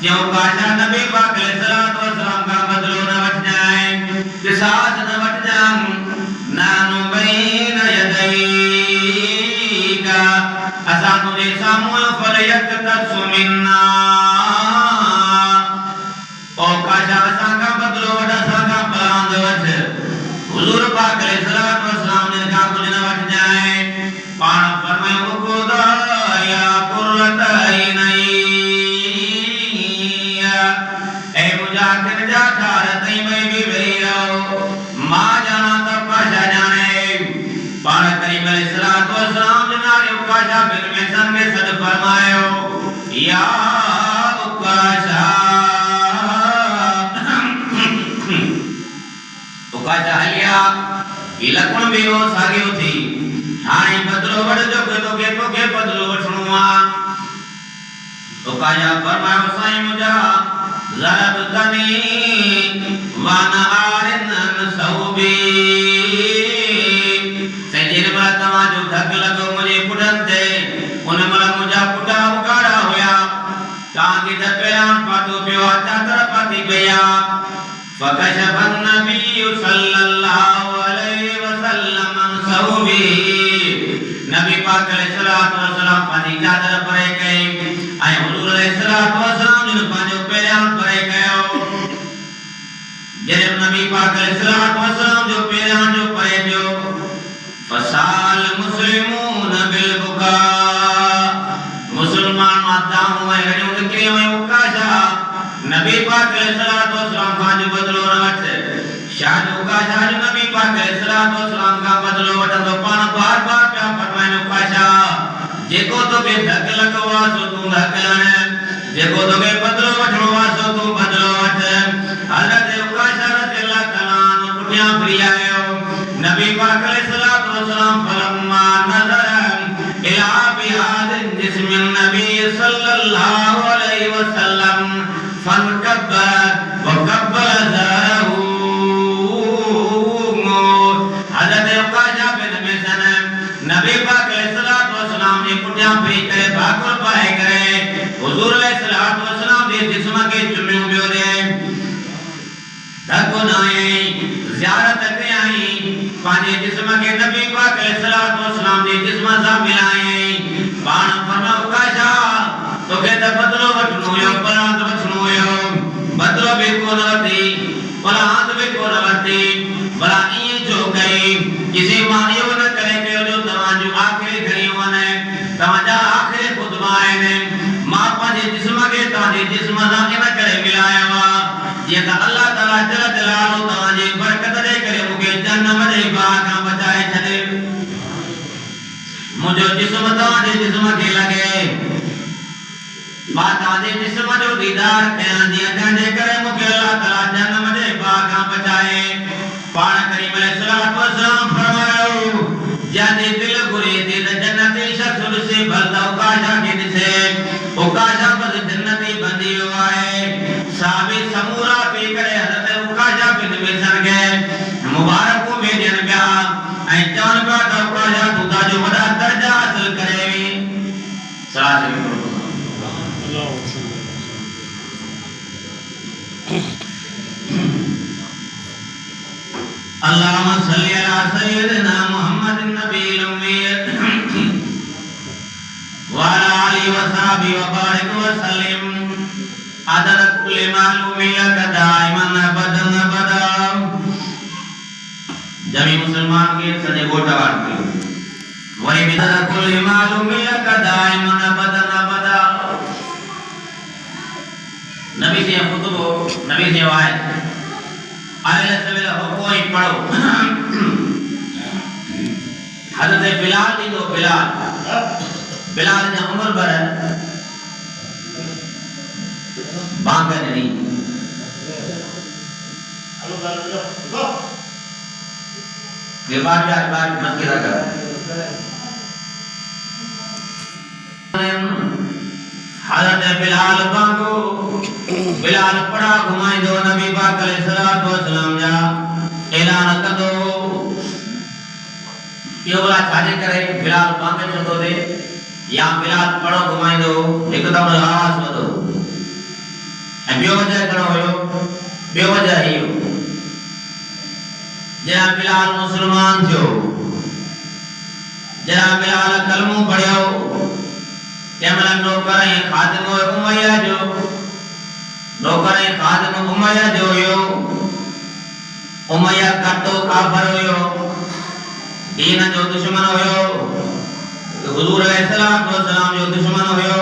क्यों काशा नबी पाक अलैहिस्सलातु वस्सलाम का बदलो न वट जाए किसास न वट जाम नानु बैन यदैका असा तुझे सामू फलयक तसमिन्ना ओ काशा असा का बदलो वट असा का बलांद वट हुजूर पाक अलैहिस्सलातु वस्सलाम ने का कुछ न वट जाए पाण फरमायो खुदा या कुर्रत ऐनैया ए मुजाहिद जा ठार तई में भी भैरो मां जाना तब काशा जाने पाण करीम अलैहिस्सलातु वस्सलाम जनारे काशा बिन में सन में सद फरमायो या काशा काशा हलिया इलकुण बेओ सागियो थी हाणे बदलो वड़ जो के तोके बदलो वठणो आ तो काशा फरमायो साईं मुजा ज़रब तनी वाना आरिन सौबी से जिन मल तवा जो धक लगो मुझे पुडन थे उन मल मुजा पुडा उकाड़ा होया कांगी दपेयान पातो पियो चादर पाती गया फकशफ नबी सल्लल्लाहु अलैहि वसल्लम सौबी नबी पाक अलैहिस्सलातु वस्सलाम पानी चादर परे गए आए हुजूर अलैहिस्सलातु वस्सलाम जिन पांजो पेरियान परे गयो जब नबी पाक अलैहिस्सलातु वस्सलाम जो पेरियान जो परे जो फसाल मुस्लिमून बिल बुका मुसलमान माताओं में गणियों के क्रियों में उकाशा नबी पाक अलैहिस्सलातु वस्सलाम का जो बदलो न वठ शाह उकाशा जो नबी पाक अलैहिस्सलातु वस्सलाम का बदलो वठ तो पान बार बार क्या फरमाए उकाशा जेको तो के धक लगवा सो तू धक लाने जेको तो के बदलो वठो सो तू बदलो वठ हजरत उकाशा रज़ियल्लाहु तआला अन्हु पुठिया फिरी आयो नबी पाक अलैहिस्सलातु वस्सलाम फलम्मा नज़र इला बिहाद जिस्म नबी सल्लल्लाहु अलैहि वसल्लम फनकब्बर वकब्बल ज़रहू हजरत उकाशा बिन मिहसन नबी पाक अलैहिस्सलातु वस्सलाम ने पुठिया फिरी करे भाकुर पाए करे हुजूर अलैहिस्सलातु वस्सलाम दे जिस्म के चुमियो बियो दे धको नाए ज़ियारत के आई पाने जिस्म के नबी पाक अलैहिस्सलातु वस्सलाम दे जिस्म सा मिलाए पान फरमा उकाशा तो के बदलो वठनो यो परांत वठनो यो बदलो बे को नवती परांत बे को नवती बला ई जो गई किसी मानियो न करे के जो तवाजो आखिरी घड़ियों ने तवाजा आखिरी खुतबा ने मां पाने जिस्म के ताजे जिस्म सा न करे मिलाया वा ये ता अल्लाह ताला जल जलालो तवाजे बरकत दे करे मुके जन्नत दे बाग बचाए छदे मुझे जिस्म ताजे जिस्म के लगे माता दे जिस्म जो दीदार कयां दिया जाने करे मुके अल्लाह ताला जन्नत दे बाग बचाए पाण करीम अलैहिस्सलातु वस्सलाम फरमायो जाने दिल गुरे दे जन्नती शख्स से भलता उकाशा के दिसे उकाशा बस जन्नती बंदी हुआए साबे समूरा पे करे हजरत उकाशा बिन मिहसन के मुबारक को में जन गया ऐ जान का उकाशा खुदा जो बड़ा दर्जा हासिल करे सलात अल्लाहुम्मा सल्ली अला सय्यिदिना मुहम्मदिन नबील उम्मी व अला आलिहि व सहाबी व बारिक व सल्लिम अदद कुल्ली मालूमी लक दाइमन अबदन अबदा जमी मुसलमान के सजे गोटा बात की वही बिदर कुल्ली मालूमी लक दाइमन अबदन अबदा नबी से खुतबो नबी से आए आले सवेला हो कोई पढ़ो हजरत बिलाल दी दो बिलाल ने उम्र भर बांगर नहीं ये बात मत किया कर हजरत बिलाल बांगो बिलाल पड़ा घुमाई दो नबी पाक अलैहिस्सलातु वस्सलाम जा ऐलान कर दो ये बोला छाजे करे बिलाल बांगे चलो दे या बिलाल पड़ो घुमाई दो एकदम आवाज मत दो ॿियो वजह कहिड़ो हुयो? ॿियो वजह इहो जॾहिं बिलाल मुस्लमान थियो, जॾहिं बिलाल कलमो पढ़ियो, तंहिंमहिल नौकर ऐं ख़ादिम उमैया जो, नौकर ऐं ख़ादिम उमैया जो हुयो। उमैया काटो काफ़िर हुयो, दीन जो दुश्मन हुयो, हुजूर अलैहिस्सलाम जो दुश्मन हुयो।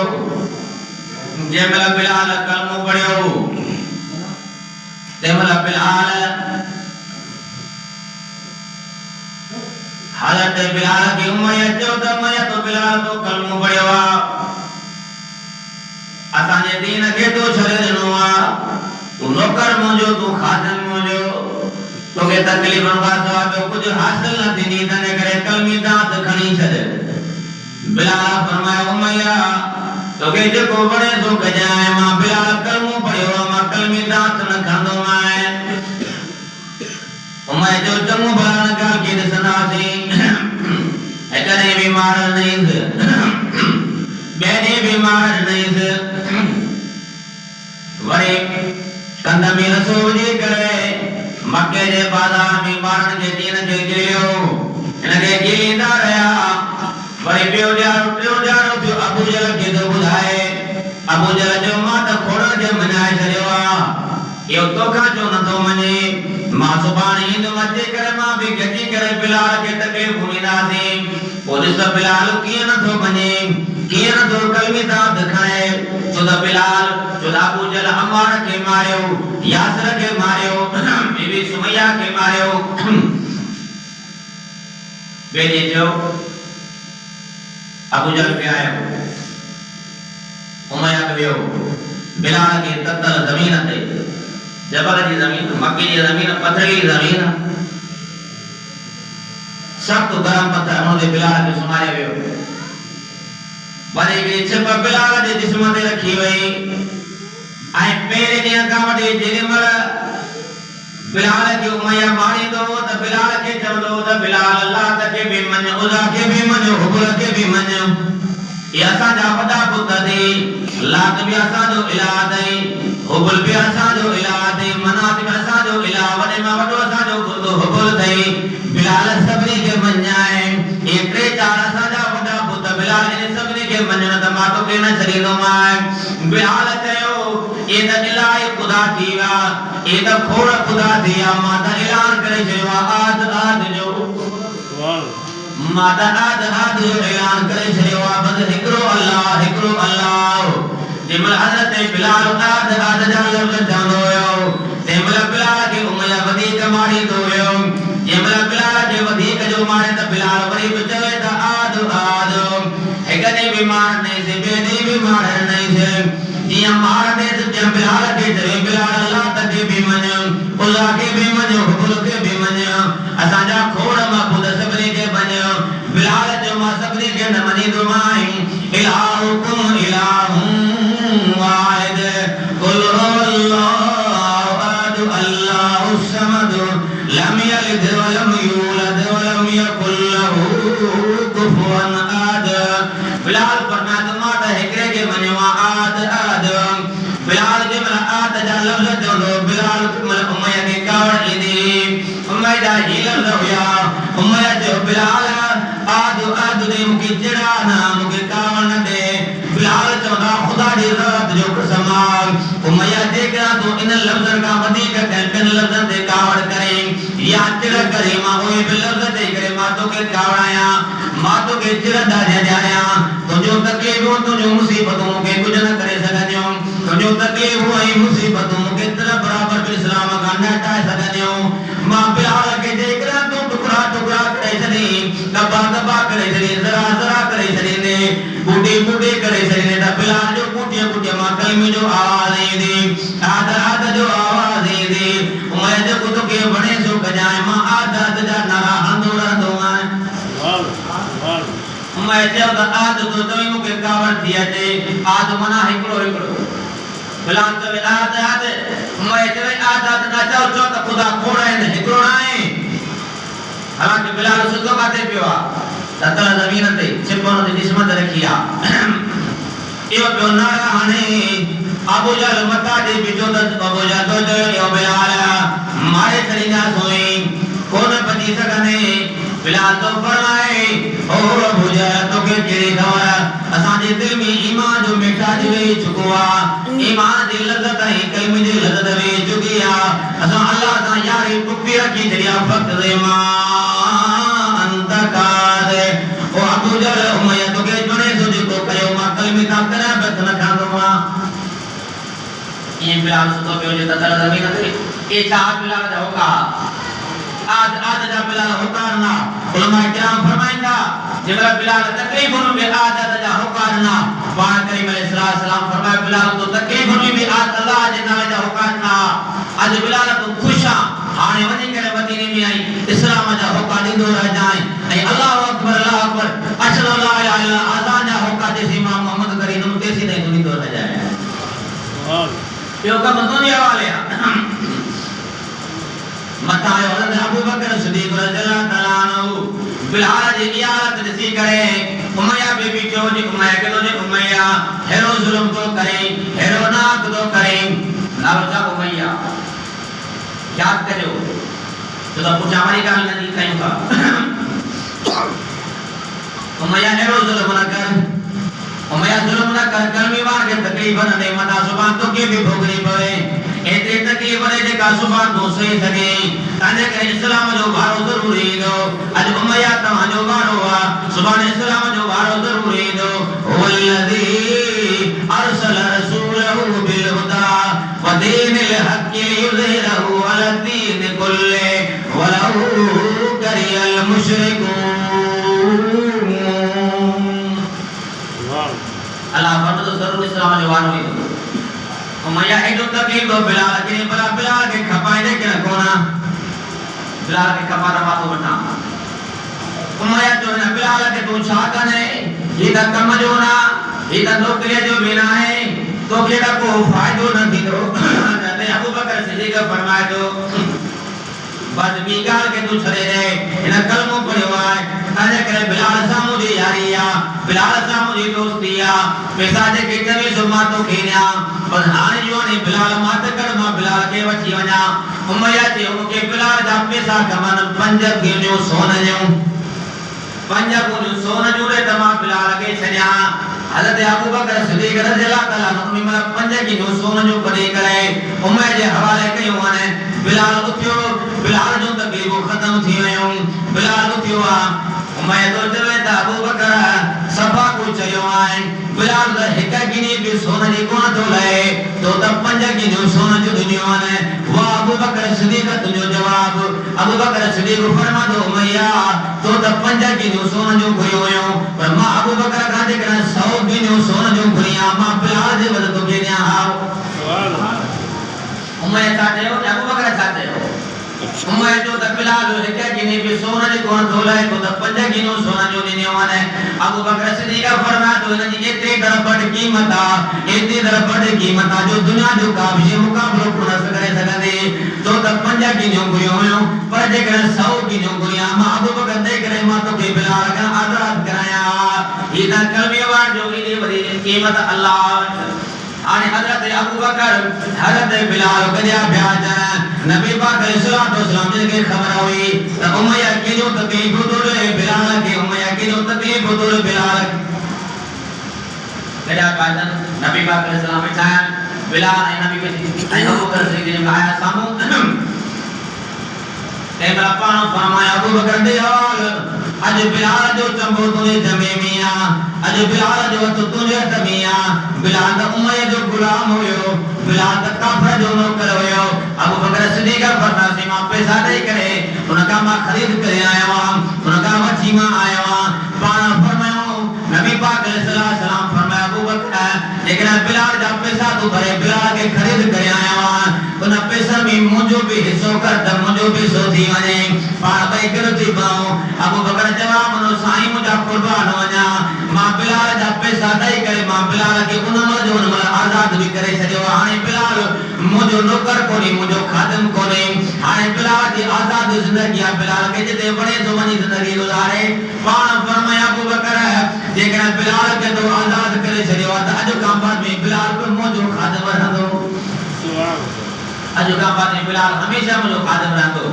जंहिंमहिल बिलाल कलमो पढ़ियो, तंहिंमहिल बिलाल हज़रत बिलाल खे उमैया चयो त उमैया तो बिलाल तो कलमो पढ़ियो आहे, असांजे दीन खे तो छॾे ॾिनो आहे, तूं नौकर मुंहिंजो, तूं ख़ादिम मुंहिंजो, तोखे तकलीफ़ खां ॿियो कुझु हासिल न थींदी, तंहिं करे कलमी दांत खणी छॾ। बिलाल फरमायो उमैया तोखे जेको वणे सो कजांइ, मां बिलाल कलमो पढ़ियो आहे, मां कलमी दांत न खणंदो आहियां। उमैया जो चङो भला ॻाल्हि खे ॾिसंदासीं, हिकॾे बि मार नईंसि, ॿिए ॾींहुं बि मार नईंसि, वरी कंध में रसो विझी करे मके जे बाज़ार में ॿारनि जे दीन खे गिलियो, हिनखे गिलींदा रहिया। वरी ॿियो ॾियारो थियो, अबू जहल खे थो ॿुधाए, अबू जहल जो मां त खोड़नि खे मञाए छॾियो आहे, इहो तोखां छो नथो मञे, मां सुभाणे ईंदुमि, अची करे मां बि गॾिजी करे बिलाल खे तकलीफ़ ॾींदासीं। पोइ ॾिस त बिलाल कीअं नथो मञे, कीअं नथो कलमी दांत खणे, छो त बिलाल छो त अबू जहल अम्मार खे मारियो, यासिर खे मारियो, बीबी सुमैया खे मारियो। ॿिए ॾींहुं थियो अबू जहल पे आयो, उमैया पे वियो, बिलाल खे ततल ज़मीन ते, जबल जी ज़मीन, मक्के जी ज़मीन, पथरीली ज़मीन, सख्त गरम पत्थर, हुन ते बिलाल खे सुम्हारे वियो। वरी बि छिप बिलाल जे जिस्म ते रखी वई, ऐं पहिरें ॾींहं खां वठी जेॾीमहिल बिलाल खे उमैया मारींदो त बिलाल खे चवंदो त बिलाल लात खे बि मञ, उज़ा खे बि मञ, हुबल खे बि मञ, ये असांजा वॾा पुट अथई, लात बि असांजो इलाह अथई, हुबल बि असांजो इलाह अथई, मनात बि असांजो इलाह, वॾे मां वॾो असांजो पुट हुबल अथई। बिलाल सभिनी खे मञाए, ये टे चार असांजा वॾा पुट, बिलाल इन सभिनी खे मञण त मां तोखे न छॾींदोमांइ। बिलाल चयो ये त इलाही ख़ुदा थी विया, ये त खोड़ ख़ुदा थी विया, मां त ऐलान करे छॾियो आहे आद जो, मां त आद जो ऐलान करे छॾियो आहे, बस हिकिड़ो अल्लाह, हिकिड़ो अल्लाह। जंहिंमहिल हज़रत बिलाल आद जा लफ़्ज़ चवंदो हुयो, तंहिंमहिल बिलाल खे उमैया वधीक मारींदो हुयो, जंहिंमहिल बिलाल खे वधीक जो मारे त बिलाल वरी बि चवे त आद, हिकु ॾींहुं बि मार नईंसि, ॿिए ॾींहुं बि मार नईंसि, जीअं मार ॾेसि तीअं बिलाल खे चवे बिलाल लात खे बि मञ, उज़ा खे बि मञ, हुबल खे बि मञ, असांजा खोड़ महबूद सभिनी खे मञ। बिलाल चयो मां सभिनी खे न मञींदोमांइ, इलाहुकुम इलाहुम वाहिद, कुल हुवल्लाहु अहद, अल्लाहु समद, लम यलिद वलम यूलद वलम यकुल लहू कुफुवन अहद। बिलाल फरमाया मां त हिकिड़े खे मञियो आहे, आद। बिलाल जे महिल आद जा लफ़्ज़ चवंदो, बिलाल उमैया खे कावड़ ईंदी, उमैया जा ही लफ़्ज़ हुया, उमैया चयो बिलाल आद दे मूंखे चिड़ा न, मूंखे कावड़ न ॾे। बिलाल चवंदा ख़ुदा जी ज़ात जो कसम आहे, उमैया जेकॾहिं तूं इन लफ़्ज़नि खां वधीक ॿिनि लफ़्ज़नि ते कावड़ करे या चिड़ करे, मां उहे बि लफ़्ज़ चई करे मां तोखे कावड़ायां, मां तोखे चिड़ंदा ॾियां, तुंहिंजूं तकलीफ़ूं तुंहिंजूं मुसीबतूं मूंखे कुझु न करे सघंदियूं, तुंहिंजूं तकलीफ़ूं ऐं मुसीबतूं मूंखे तरह बराबरि बि इस्लाम खां न हटाए सघंदियूं। मां बिलाल खे जेकॾहिं तूं टुकड़ा टुकड़ा करे छॾी, दॿा दॿा करे छॾी, ज़रा ज़रा करे छॾींदे, बूटी बूटी करे छॾींदे त बिलाल जो कुटिया कुटिया मां कलमी जो आवाज़ ईंदी, आद जो आवाज़ ईंदी। उमैया जेको तोखे वणे सो कजांइ, मां आद जा नारा हणंदो रहंदो आहियां। उमैया चयो त आद तो चवई मूंखे कावड़ थी अचे, आद माना हिकिड़ो हिकिड़ो। बिलाल चवे आद, उमैया चवे आद न चओ त ख़ुदा खोड़ आहिनि, हिकिड़ो न आहे। हालांकि बिलाल सुठो काथे पियो आहे, ततल ज़मीन ते छिप हुन जे जिस्म ते रखी आहे, इहो पियो नारा हणे अबू जहल मता दे बिजो द अबू जहल तो जो यो बिलाल मारे सरीना सोई कौन पति सकने बिलाल तो फरमाए ओ अबू जहल तो के केड़ी खबर असा जे दिल में ईमान जो मिठा वे चुकवा ईमान दी लज्जत है कलमे दी लज्जत वे चुकिया असा अल्लाह सा यारी पुक्की रखी जरिया वक्त दे मा अंत का दे ओ अबू जहल उमैया तो के जुने सो जो कयो मा कलमे ता करा बत न खांदो मा ये बिलाल तो पे जो तदर जमीन थे ए चाहत बिलाल दा होगा आज जा बिलाल होकारना उलमा किराम फरमाइंदा जेबरा बिलाल तकलीफुन में आज जा होकारना पाण करीम अलैहि सलाम फरमाया बिलाल तो तकलीफुन में आज अल्लाह जे नाले जा होकारना आज बिलाल तो खुशा हाने वनी करे मदीने में आई इस्लाम जा होकार दींदो रह जाए ए अल्लाहु अकबर अशहदु ला इलाहा इल्लल्लाह अज़ान जा होकार दे इमाम मोहम्मद करीम तेसी नहीं दींदो रह जाए सुभान यो का दुनिया वाले मतायो हज़रत अबू बकर सिद्दीक़ रज़ियल्लाहु तआला अन्हु बिलाल जी इयारत दिसी करे उमैया बीबी जो जी उमैया के तो जी उमैया हेरो जुल्म तो करे हेरो नाक तो करे नावजा उमैया याद करो तो पुछावरी का नहीं कहीं का उमैया हेरो जुल्म न कर उमैया जुल्म न कर कलमी वार के तकलीफ न दे मता सुभान तो के भी भोगनी पवे एते तकलीफ ने जे का सुभान तो सही सके ताने के इस्लाम जो भारो जरूरी दो अज उमैया तमा जो भारो वा सुभान इस्लाम जो भारो जरूरी दो वल्लज़ी अरसल रसूलहु बिल हुदा व दीनिल हक़ युज़हिरहु अला दीन कुल्ले वलहु करियल मुशरिकून अल्लाह फरमाता तो जरूर इस्लाम जो वानो ही उमैया एडो तकलीफ दो बिलाल के बिलाल के खपाए दे के कोना बिलाल के कपारा मातो बता उमैया जो है बिलाल के तू छा कने ये दा कम जो ना ये दा नौकरी जो बिना है तो केड़ा को फायदो न दीदो ने अबू बकर सिद्दीक़ फरमाए तो बस बीगाल के तू छरे रे इन कलमो पढ़यो है ताने करे बिलाल सामू दी यारिया बिलाल सामू दी दोस्तिया पैसा जे केतवे सुमा तो खेन्या पर हाने जो ने बिलाल मात कर मा बिलाल के वठी वना उमैया ते उनके बिलाल जा पैसा कमान पंज गिनो सोन जो पंज गुनो सोन जो रे तमा बिलाल के छन्या हज़रत अबू बकर सिद्दीक़ रज़ियल्लाहु तआला अन्हु में पंज गिनो सोन जो पड़े करे उमैया जे हवाले कयो ने बिलाल उठियो बिलाल जो तकलीफ खत्म थी वयो बिलाल उठियो उमैया तो चले ता अबू बकर सफा को चयो आए बिलाल द एक गिनी भी सोन जी कोन तो ले तो त पंज गिनो सोन जो दुनिया ने वा अबू बकर सिद्दीक़ तुजो जवाब अबू बकर सिद्दीक़ फरमा दो उमैया तो त पंज गिनो सोन जो घुरियो वयो पर मां अबू बकर का जे 100 गिनो सोन जो घुरिया मां बिलाल जे वद तो गिनिया सुभान अल्लाह उमैया चाहते हो अबू बकर चाहते हो उमैया जो त बिलाल एक गिनी भी सोन जी कोन तो ले तो त पंज गिनो सोन जो दिने वाने अबू बकर सिद्दीक़ फरमा तो इन जी एते दरपट कीमत एते दरपट कीमत जो दुनिया जो का भी मुकाबलो न करे सकदे तो त पंज गिनो गुयो पर जे 100 गिनो गुया मां अबू बकर दे करे मां तो के बिलाल का आदर कराया ई त कलमे वार जो की बड़ी कीमत अल्लाह आने हजरत अबू बकर हजरत बिलाल गया ब्याज नबी पाक सल्लल्लाहु अलैहि वसल्लम के खबर हुई तो उमैया के जो तकलीफ तो बिलाल के उमैया के जो तकलीफ तो बिलाल गया ब्याज नबी पाक सल्लल्लाहु अलैहि वसल्लम बैठा बिलाल नबी के अबू बकर से के आया सामू ते बरापान फरमाया अबू बकर दे हाल आज बिलाल जो चंबो तुने जमे मिया आज बिलाल जो तो तुने तमिया बिलाल दा उमैया जो गुलाम होयो बिलाल दा काफर जो नौकर होयो अबू बकर सिद्दीक़ फरमाया से मां पैसा दे करे उनका मां खरीद करे आया वा उनका वठी मां आया वा पाना फरमायो नबी पाक सल्लल्लाहु अलैहि वसल्लम फरमाया अबू बकर लेकिन बिलाल जा पैसा तो भरे बिलाल के खरीद करे आया वा उन पैसा में मुझो भी हिस्सो कर त मुझो भी सो थी वने पाण भाई कर थी पाओ अबू बकर जवाब नो साईं मुजा कुर्बान वना मां बिलाल जा पैसा दई करे मां बिलाल के उन जो आजाद भी करे छयो हाने बिलाल मुजो नौकर कोनी मुजो खादम कोनी हाने बिलाल की आजाद जिंदगी बिलाल के जते बड़े तो वनी जिंदगी गुजारे पाण फरमाया अबू बकर जेकर बिलाल के तो आजाद करे छयो त अज काम बाद में बिलाल को मुजो खादम अजो का बाद बिलाल हमेशा मुझो खादम रहंदो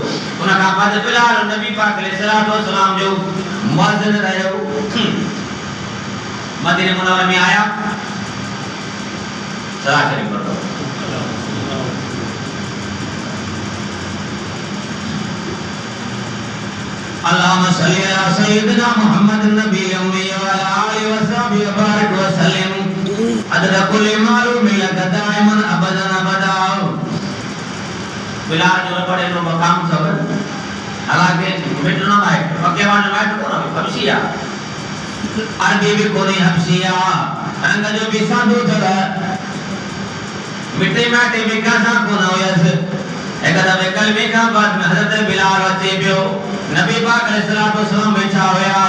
उन का बाद बिलाल नबी पाक अलैहिस्सलातु वस्सलाम जो मुअज्जिन रहियो मदीने मुनव्वरा में आया सलात शरीफ पढ़ो अल्लाहुम्मा सल्ली अला सय्यिदिना मुहम्मद नबी उम्मी व अला आलिहि व सहबिहि व बारिक व सल्लिम अदद कुल्ली मालूम लक दाइमन अबदन अबदा बिलाल जो पढ़े लो मकाम सब हालांकि मिटना है पक्के वाले माइट को ना हबशिया अरबी भी कोनी हबशिया रंग जो भी साधु था मिटे माटे में कासा को ना होयस एक दफे कलमे का बाद में हजरत बिलाल अचे पियो नबी पाक अलैहिस्सलातु वस्सलाम बैठा होया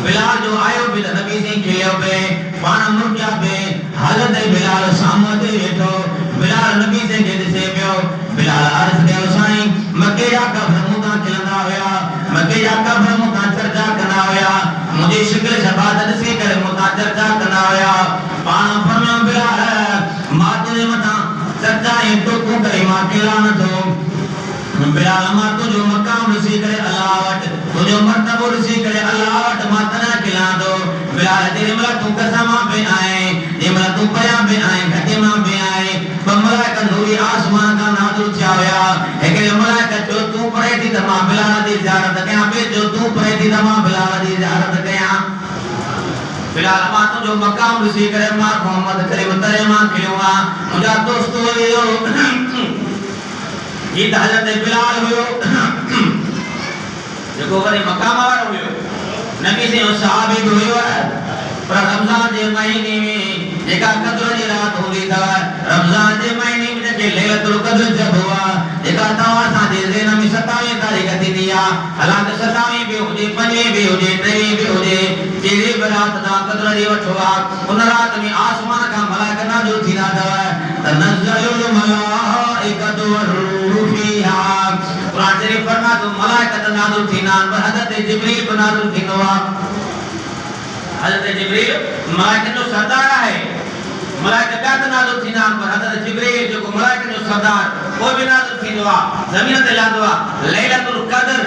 बिलाल जो आयो भी नबी से खेलियो पे पान मुर्जा पे हजरत बिलाल सामने बैठो बिलाल नबी से कहते से पियो बिलाल अर्ज कयो साईं मक्के जा कब्र मुदा खिलंदा होया मक्के जा कब्र मुदा चर्चा करना होया मुझे शिकल शबादत से करे मुदा चर्चा करना होया पान फरमायो बिलाल माते ने मता चर्चा ये तो को करे मा केला न तो बिलाल मा तुझो मकाम रसी करे अल्लाह वट तुझो मर्तबो रसी करे अल्लाह वट मातना खिला दो बिलाल तेरे मला तू कसमा पे आए ये मला तू पया पे आए घटे मा पे आए मलाइका नूरी आसमान का नाज़िल थिया होया एक मलाइका जो तू पढ़े थी तमा बिलाल दी ज़ियारत कया पे जो तू पढ़े थी तमा बिलाल दी ज़ियारत कया बिलाल मा तुझो मकाम रसी करे मा मोहम्मद करीम तरे मा खिलवा मुजा दोस्तो यो ये हजरत बिलाल हुयो देखो वरी मकाम वाला हुयो नबी से सहाबी हुयो पर रमजान जे महीने में जेका कद्र जी रात होंदी था रमजान जे महीने में जे लैलतुल कद्र जब हुआ जेका तवा सा जे ज़ेना में 27 तारीख थी दिया हालांकि 27 भी होजे 5 भी होजे 3 भी होजे तेरे बरात दा कद्र जी वठवा उन रात में आसमान का मलाइका नाज़िल थींदा था तनज़्ज़लुल मलाइकतु वरूह फीहा कुरान शरीफ फरमा तो मलाइका नाज़िल थींदा हज़रत जिब्रील को नाज़िल थींदो हज़रत जिब्रील मलाइका जो सरदार है मलाइका का नाज़िल थींदा पर हज़रत जिब्रील जो मलाइका जो सरदार वो भी नाज़िल थींदो जमीन ते लांदो लैलतुल कद्र